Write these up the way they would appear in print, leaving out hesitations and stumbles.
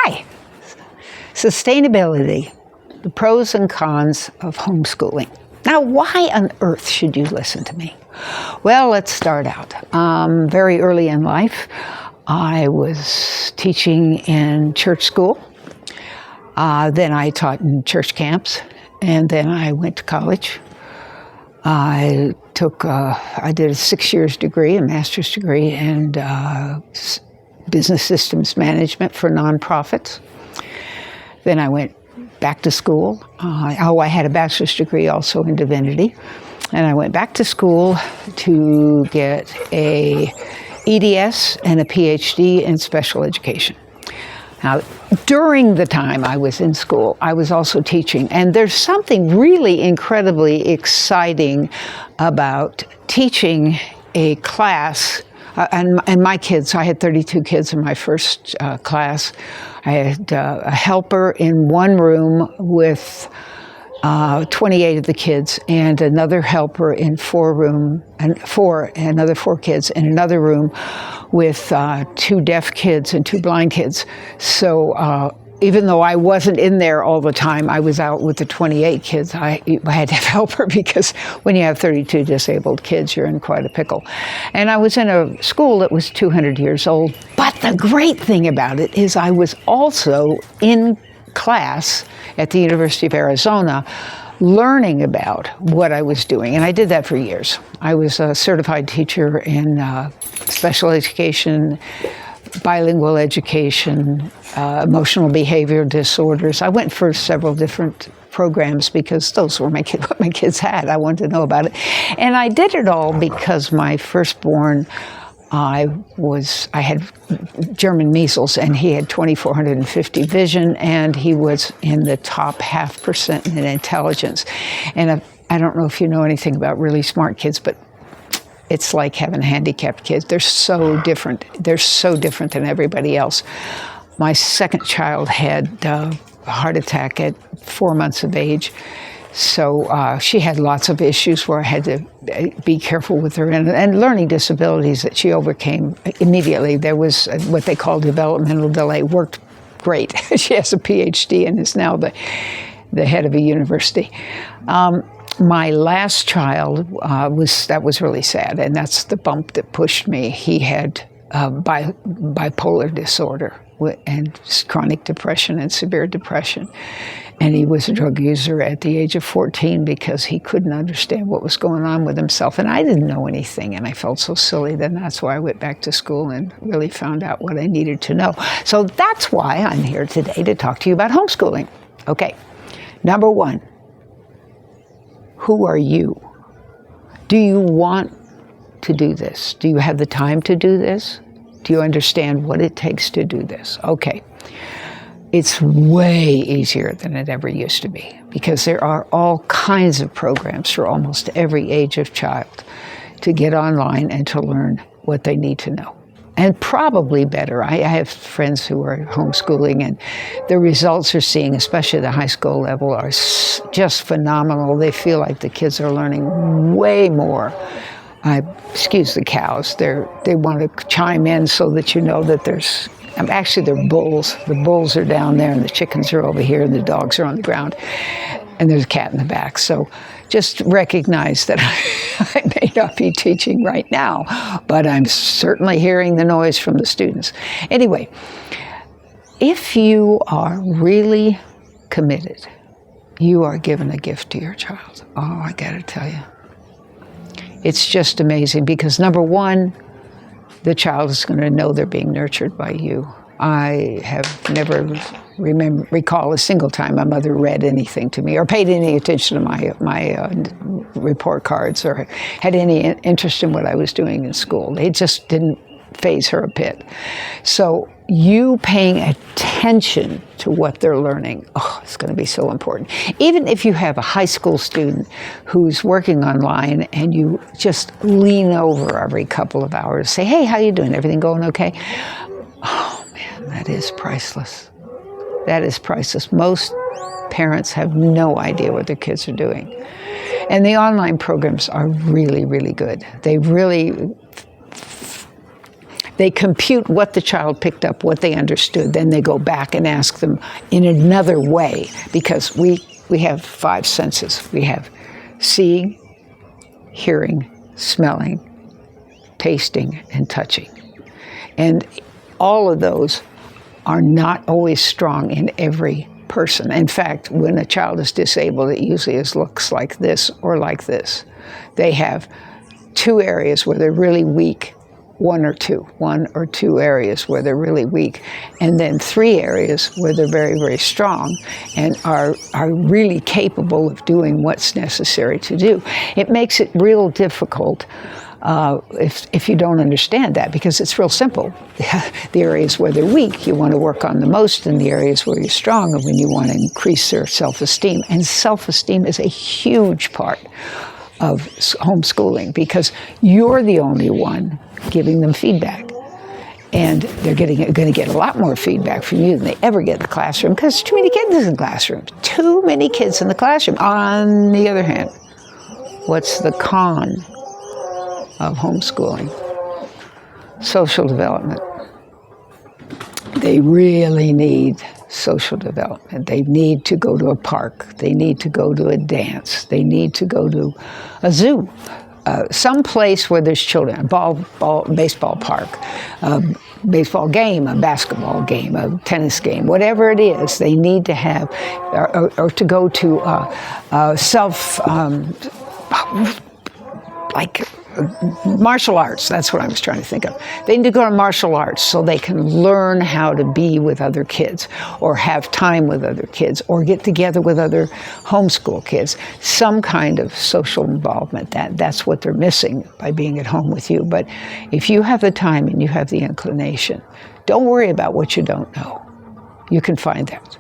Hi! Sustainability, the pros and cons of homeschooling. Now, why on earth should you listen to me? Well, let's start out. Very early in life, I was teaching in church school. Then I taught in church camps, and then I went to college. I did a 6 years degree, a master's degree in business systems management for nonprofits. Then I went back to school. I had a bachelor's degree also in divinity. And I went back to school to get a EDS and a PhD in special education. Now, during the time I was in school, I was also teaching. And there's something really incredibly exciting about teaching a class. And my kids, I had 32 kids in my first class. I had a helper in one room with 28 of the kids, and another helper in another four kids in another room with 2 deaf kids and 2 blind kids. So even though I wasn't in there all the time, I was out with the 28 kids. I had to have a helper because when you have 32 disabled kids, you're in quite a pickle. And I was in a school that was 200 years old. But the great thing about it is I was also in class at the University of Arizona learning about what I was doing. And I did that for years. I was a certified teacher in special education, bilingual education, emotional behavior disorders. I went for several different programs because those were what my kids had. I wanted to know about it. And I did it all because my firstborn, I had German measles, and he had 2450 vision, and he was in the top 0.5% in intelligence. And I don't know if you know anything about really smart kids, but it's like having handicapped kids. They're so different. They're so different than everybody else. My second child had a heart attack at 4 months of age. So she had lots of issues where I had to be careful with her, and learning disabilities that she overcame immediately. There was what they call developmental delay, worked great. She has a PhD and is now the head of a university. My last child was really sad, and that's the bump that pushed me. He had bipolar disorder and chronic depression and severe depression. And he was a drug user at the age of 14 because he couldn't understand what was going on with himself. And I didn't know anything, and I felt so silly. Then that's why I went back to school and really found out what I needed to know. So that's why I'm here today to talk to you about homeschooling. Okay, number one, who are you? Do you want to do this? Do you have the time to do this? Do you understand what it takes to do this? Okay. It's way easier than it ever used to be because there are all kinds of programs for almost every age of child to get online and to learn what they need to know. And probably better. I have friends who are homeschooling, and the results they're seeing, especially at the high school level, are just phenomenal. They feel like the kids are learning way more. Excuse the cows. They want to chime in so that you know that there's... Actually, they're bulls. The bulls are down there, and the chickens are over here, and the dogs are on the ground, and there's a cat in the back. So just recognize that I may not be teaching right now, but I'm certainly hearing the noise from the students. Anyway, if you are really committed, you are given a gift to your child. Oh, I got to tell you. It's just amazing because, number one, the child is going to know they're being nurtured by you. I have never recall a single time my mother read anything to me or paid any attention to my report cards or had any interest in what I was doing in school. It just didn't faze her a bit. So you paying attention to what they're learning, it's going to be so important. Even if you have a high school student who's working online and you just lean over every couple of hours, say, hey, how you doing? Everything going okay? Oh, man, that is priceless. That is priceless. Most parents have no idea what their kids are doing. And the online programs are really, really good. They really They compute what the child picked up, what they understood. Then they go back and ask them in another way, because we have 5 senses. We have seeing, hearing, smelling, tasting, and touching. And all of those are not always strong in every person. In fact, when a child is disabled, it usually looks like this or like this. They have 2 areas where they're really weak, one or two areas where they're really weak, and then 3 areas where they're very, very strong and are really capable of doing what's necessary to do. It makes it real difficult if you don't understand that, because it's real simple. The areas where they're weak, you want to work on the most, and the areas where you're strong are when you want to increase their self-esteem. And self-esteem is a huge part of homeschooling, because you're the only one giving them feedback. And they're going to get a lot more feedback from you than they ever get in the classroom, because there's too many kids in the classroom. Too many kids in the classroom. On the other hand, what's the con of homeschooling? Social development. They really need social development. They need to go to a park. They need to go to a dance. They need to go to a zoo. Some place where there's children, a baseball park, a baseball game, a basketball game, a tennis game, whatever it is, they need to have, or to go to like martial arts. That's what I was trying to think of. They need to go to martial arts so they can learn how to be with other kids, or have time with other kids, or get together with other homeschool kids. Some kind of social involvement. That's what they're missing by being at home with you. But if you have the time and you have the inclination, don't worry about what you don't know. You can find that.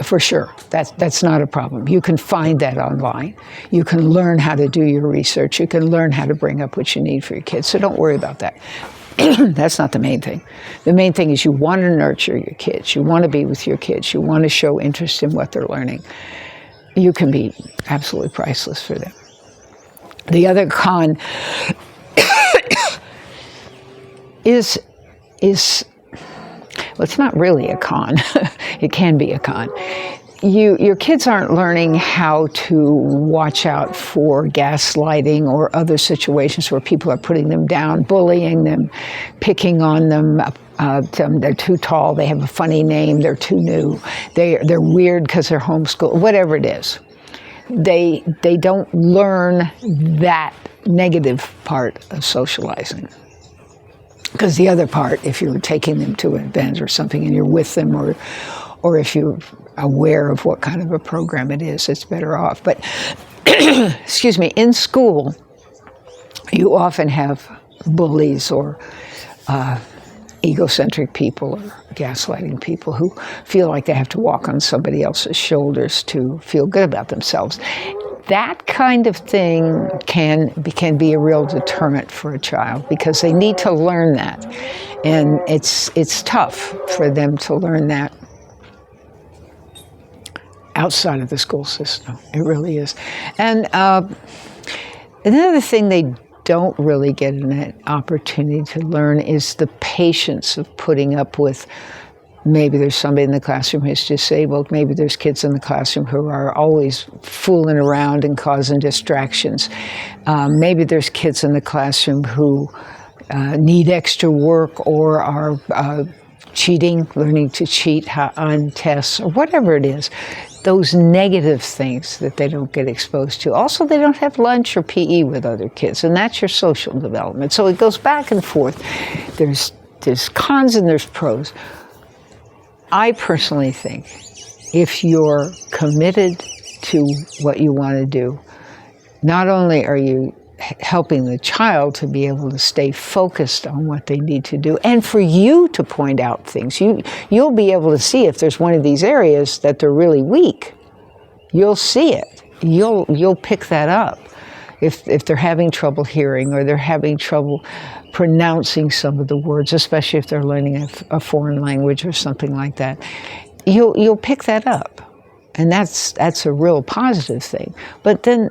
For sure, that's not a problem. You can find that online. You can learn how to do your research. You can learn how to bring up what you need for your kids. So don't worry about that. That's not the main thing. The main thing is you want to nurture your kids. You want to be with your kids. You want to show interest in what they're learning. You can be absolutely priceless for them. The other con is well, it's not really a con. It can be a con. Your kids aren't learning how to watch out for gaslighting or other situations where people are putting them down, bullying them, picking on them. They're too tall, they have a funny name, they're too new, they're weird because they're homeschooled, whatever it is. They don't learn that negative part of socializing. Because the other part, if you're taking them to an event or something and you're with them, or if you're aware of what kind of a program it is, it's better off. But, excuse me, in school, you often have bullies or egocentric people or gaslighting people who feel like they have to walk on somebody else's shoulders to feel good about themselves. That kind of thing can be a real deterrent for a child, because they need to learn that. And it's tough for them to learn that outside of the school system. It really is. And another thing they don't really get an opportunity to learn is the patience of putting up with. Maybe there's somebody in the classroom who's disabled. Maybe there's kids in the classroom who are always fooling around and causing distractions. Maybe there's kids in the classroom who need extra work or are cheating, learning to cheat on tests, or whatever it is. Those negative things that they don't get exposed to. Also, they don't have lunch or PE with other kids, and that's your social development. So it goes back and forth. There's cons and there's pros. I personally think if you're committed to what you want to do, not only are you helping the child to be able to stay focused on what they need to do, and for you to point out things. You'll be able to see if there's one of these areas that they're really weak. You'll see it. You'll pick that up. If they're having trouble hearing, or they're having trouble pronouncing some of the words, especially if they're learning a foreign language or something like that, you'll pick that up, and that's a real positive thing. But then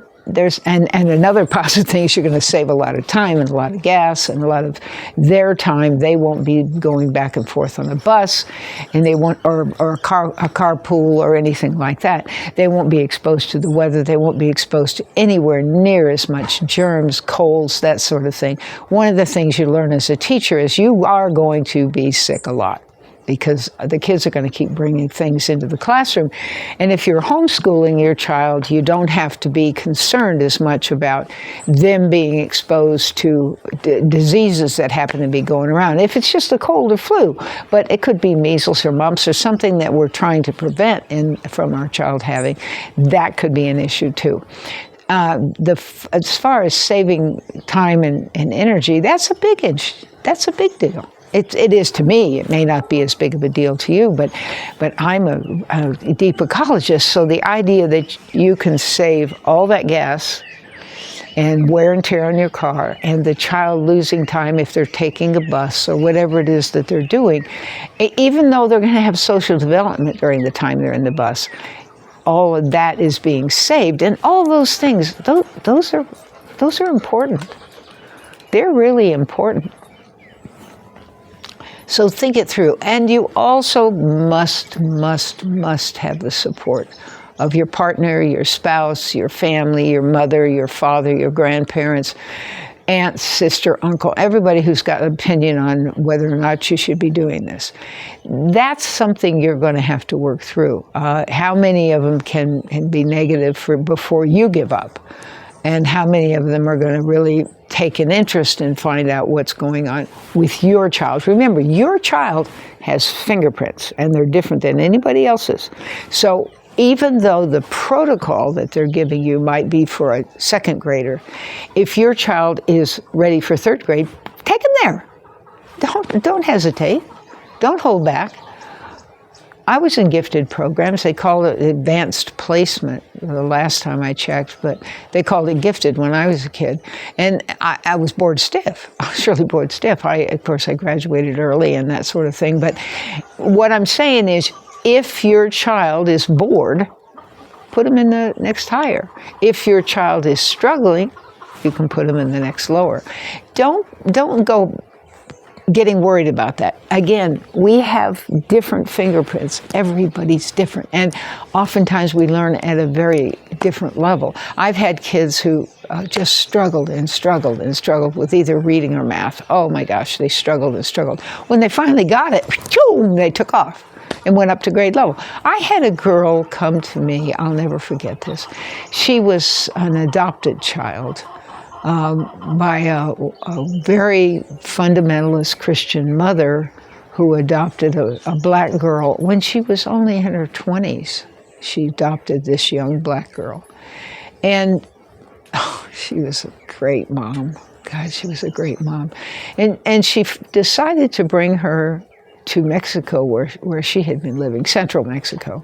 and another positive thing is you're going to save a lot of time and a lot of gas and a lot of their time. They won't be going back and forth on a bus, and they won't, or a carpool or anything like that. They won't be exposed to the weather. They won't be exposed to anywhere near as much germs, colds, that sort of thing. One of the things you learn as a teacher is you are going to be sick a lot, because the kids are going to keep bringing things into the classroom. And if you're homeschooling your child, you don't have to be concerned as much about them being exposed to diseases that happen to be going around. If it's just a cold or flu, but it could be measles or mumps or something that we're trying to prevent from our child having, that could be an issue too. As far as saving time and energy, that's a big deal. It is to me. It may not be as big of a deal to you, but I'm a deep ecologist, so the idea that you can save all that gas and wear and tear on your car, and the child losing time if they're taking a bus or whatever it is that they're doing, even though they're going to have social development during the time they're in the bus, all of that is being saved. And all those things, those are important. They're really important. So think it through. And you also must have the support of your partner, your spouse, your family, your mother, your father, your grandparents, aunt, sister, uncle, everybody who's got an opinion on whether or not you should be doing this. That's something you're going to have to work through. How many of them can be negative before you give up? And how many of them are going to really take an interest and find out what's going on with your child? Remember, your child has fingerprints, and they're different than anybody else's. So even though the protocol that they're giving you might be for a second grader, if your child is ready for third grade, take them there. Don't hesitate. Don't hold back. I was in gifted programs. They called it advanced placement the last time I checked, but they called it gifted when I was a kid. And I was bored stiff. I was really bored stiff. Of course, I graduated early and that sort of thing. But what I'm saying is, if your child is bored, put them in the next higher. If your child is struggling, you can put them in the next lower. Don't go getting worried about that. Again, we have different fingerprints. Everybody's different. And oftentimes we learn at a very different level. I've had kids who just struggled with either reading or math. Oh my gosh, they struggled. When they finally got it, they took off and went up to grade level. I had a girl come to me, I'll never forget this. She was an adopted child by a very fundamentalist Christian mother who adopted a black girl when she was only in her 20s. She adopted this young black girl. And she was a great mom. God, she was a great mom. And she decided to bring her to Mexico, where she had been living, central Mexico.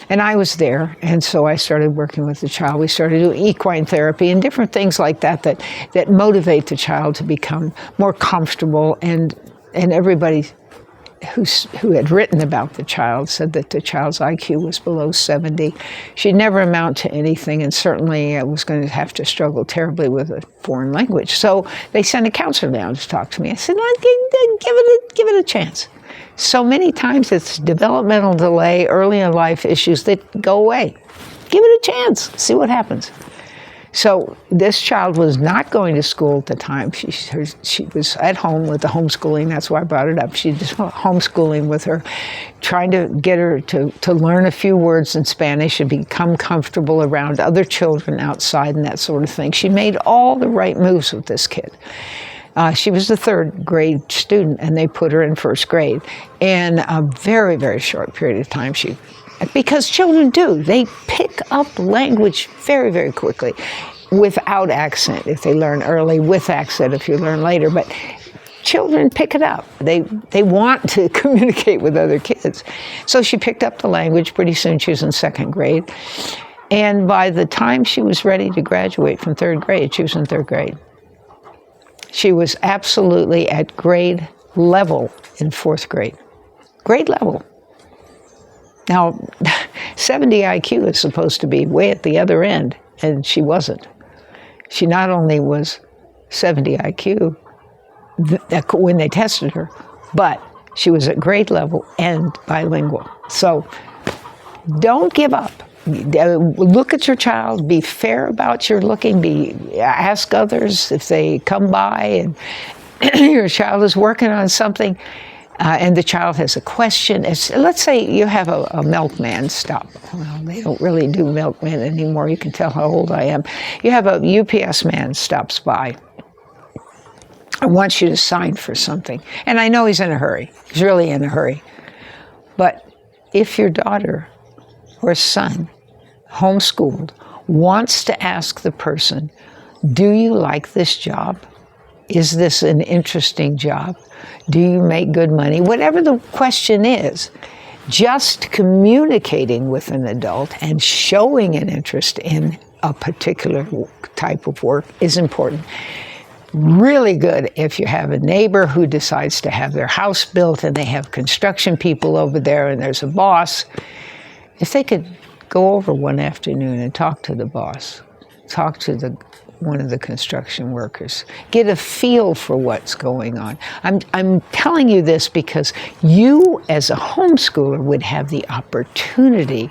And I was there, and so I started working with the child. We started doing equine therapy and different things like that motivate the child to become more comfortable. And everybody who had written about the child said that the child's IQ was below 70. She'd never amount to anything, and certainly was going to have to struggle terribly with a foreign language. So they sent a counselor down to talk to me. I said, well, give it a chance. So many times it's developmental delay, early in life issues that go away. Give it a chance, see what happens. So this child was not going to school at the time. She was at home with the homeschooling. That's why I brought it up. She was homeschooling with her, trying to get her to learn a few words in Spanish and become comfortable around other children outside and that sort of thing. She made all the right moves with this kid. She was a third grade student, and they put her in first grade. In a very, very short period of time, because children do, they pick up language very, very quickly without accent if they learn early, with accent if you learn later. But children pick it up. They want to communicate with other kids. So she picked up the language. Pretty soon she was in second grade. And by the time she was ready to graduate from third grade, she was in third grade. She was absolutely at grade level in fourth grade. Grade level. Now, 70 IQ is supposed to be way at the other end. and she wasn't. She not only was 70 IQ when they tested her, but she was at grade level and bilingual. So don't give up. Look at your child, be fair about your looking, ask others if they come by and your child is working on something and the child has a question. Let's say you have a milkman stop. Well, they don't really do milkman anymore. You can tell how old I am. You have a UPS man stops by. I want you to sign for something. And I know he's in a hurry. He's really in a hurry. But if your daughter or son, homeschooled, wants to ask the person, do you like this job? Is this an interesting job? Do you make good money? Whatever the question is, just communicating with an adult and showing an interest in a particular type of work is important. Really good if you have a neighbor who decides to have their house built and they have construction people over there and there's a boss. If they could go over one afternoon and talk to the boss, talk to one of the construction workers, get a feel for what's going on. I'm telling you this because you as a homeschooler would have the opportunity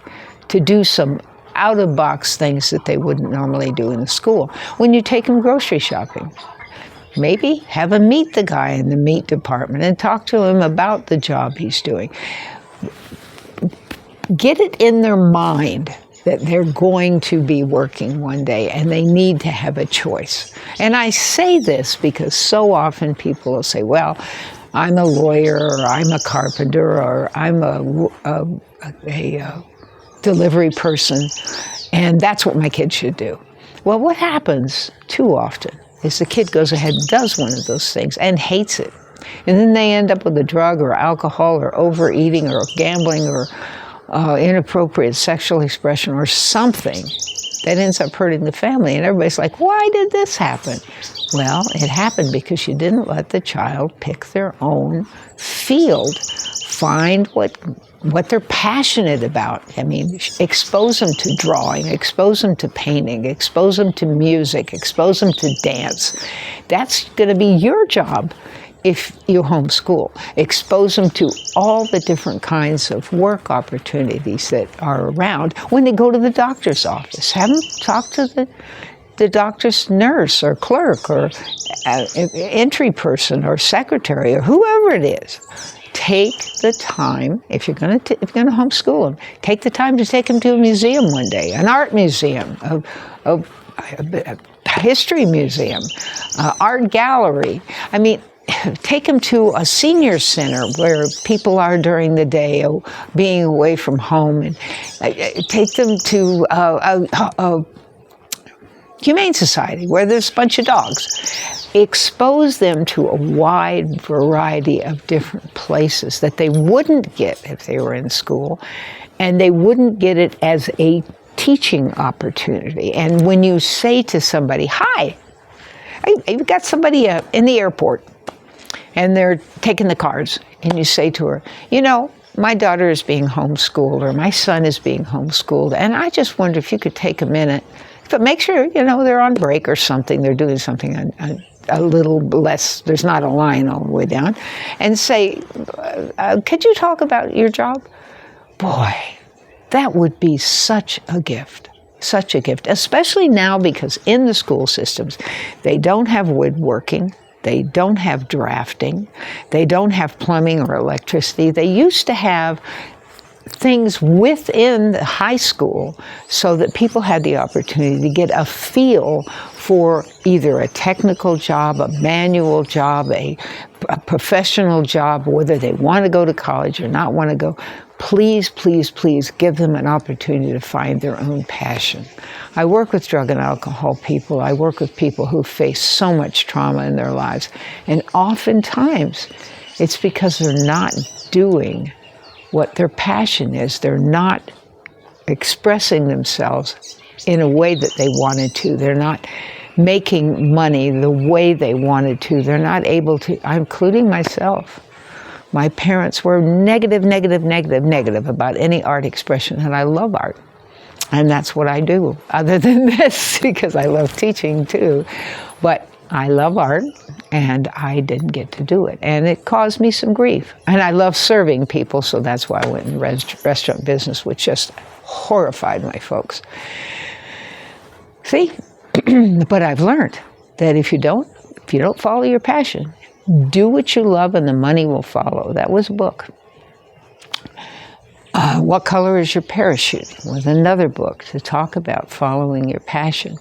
to do some out-of-box things that they wouldn't normally do in the school. When you take them grocery shopping, maybe have them meet the guy in the meat department and talk to him about the job he's doing. Get it in their mind that they're going to be working one day and they need to have a choice. And I say this because so often people will say, well, I'm a lawyer, or I'm a carpenter, or I'm a delivery person, and that's what my kid should do. Well, what happens too often is the kid goes ahead and does one of those things and hates it. And then they end up with a drug or alcohol or overeating or gambling or inappropriate sexual expression or something that ends up hurting the family. And everybody's like, why did this happen? Well, it happened because you didn't let the child pick their own field, find what they're passionate about. I mean, expose them to drawing, expose them to painting, expose them to music, expose them to dance. That's going to be your job if you homeschool. Expose them to all the different kinds of work opportunities that are around. When they go to the doctor's office, have them talk to the doctor's nurse or clerk or entry person or secretary or whoever it is. Take the time, if you're going to homeschool them, take the time to take them to a museum one day, an art museum, a history museum, art gallery. I mean, take them to a senior center where people are during the day, being away from home, and take them to a humane society where there's a bunch of dogs. Expose them to a wide variety of different places that they wouldn't get if they were in school, and they wouldn't get it as a teaching opportunity. And when you say to somebody, hi, you've got somebody in the airport, and they're taking the cards, and you say to her, you know, my daughter is being homeschooled, or my son is being homeschooled, and I just wonder if you could take a minute, but make sure, you know, they're on break or something, they're doing something a little less, there's not a line all the way down, and say, could you talk about your job? Boy, that would be such a gift. Such a gift, especially now because in the school systems, they don't have woodworking. They don't have drafting. They don't have plumbing or electricity. They used to have things within the high school so that people had the opportunity to get a feel for either a technical job, a manual job, a professional job, whether they want to go to college or not want to go. Please, please, please give them an opportunity to find their own passion. I work with drug and alcohol people. I work with people who face so much trauma in their lives. And oftentimes, it's because they're not doing what their passion is. They're not expressing themselves in a way that they wanted to. They're not making money the way they wanted to. They're not able to, including myself. My parents were negative about any art expression, and I love art. And that's what I do, other than this, because I love teaching too. But I love art, and I didn't get to do it. And it caused me some grief. And I love serving people, so that's why I went in the restaurant business, which just horrified my folks. See? But I've learned that if you don't follow your passion, do what you love and the money will follow. That was a book. What Color is Your Parachute was another book to talk about following your passion.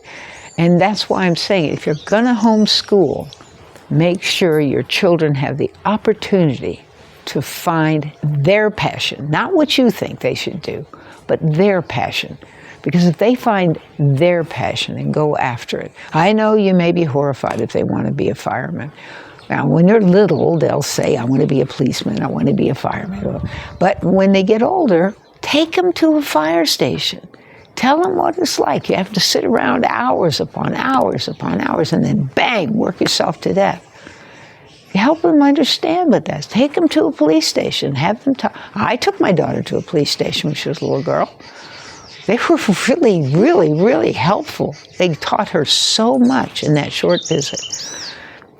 And that's why I'm saying, if you're going to homeschool, make sure your children have the opportunity to find their passion, not what you think they should do, but their passion. Because if they find their passion and go after it, I know you may be horrified if they want to be a fireman. Now, when they're little, they'll say, I want to be a policeman, I want to be a fireman. But when they get older, take them to a fire station. Tell them what it's like. You have to sit around hours upon hours upon hours and then bang, work yourself to death. You help them understand what that's. Take them to a police station. Have them talk. I took my daughter to a police station when she was a little girl. They were really, really, really helpful. They taught her so much in that short visit.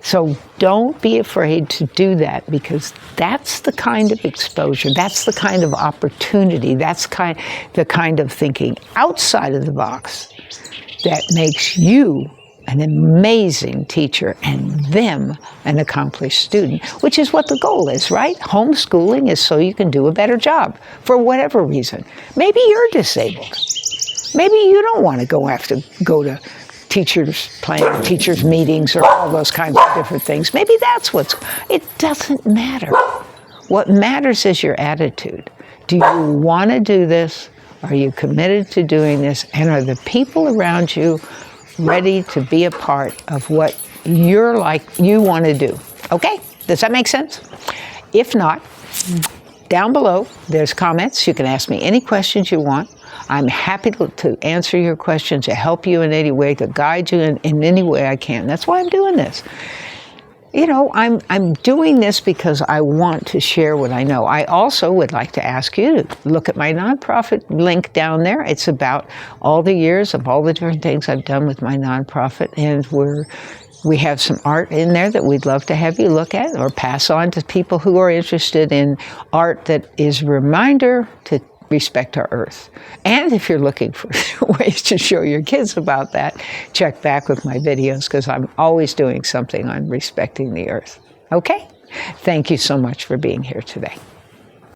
So don't be afraid to do that, because that's the kind of exposure, that's the kind of opportunity, that's the kind of thinking outside of the box that makes you an amazing teacher and them an accomplished student, which is what the goal is, right? Homeschooling is so you can do a better job for whatever reason. Maybe you're disabled. Maybe you don't want to go to teachers meetings or all those kinds of different things. Maybe that's it doesn't matter. What matters is your attitude. Do you want to do this? Are you committed to doing this? And are the people around you ready to be a part of what you want to do? Okay? Does that make sense? If not, down below, there's comments. You can ask me any questions you want. I'm happy to answer your questions, to help you in any way, to guide you in any way I can. That's why I'm doing this. You know, I'm doing this because I want to share what I know. I also would like to ask you to look at my nonprofit link down there. It's about all the years of all the different things I've done with my nonprofit, and we have some art in there that we'd love to have you look at or pass on to people who are interested in art that is a reminder to respect our earth. And if you're looking for ways to show your kids about that, check back with my videos, because I'm always doing something on respecting the earth. Okay? Thank you so much for being here today.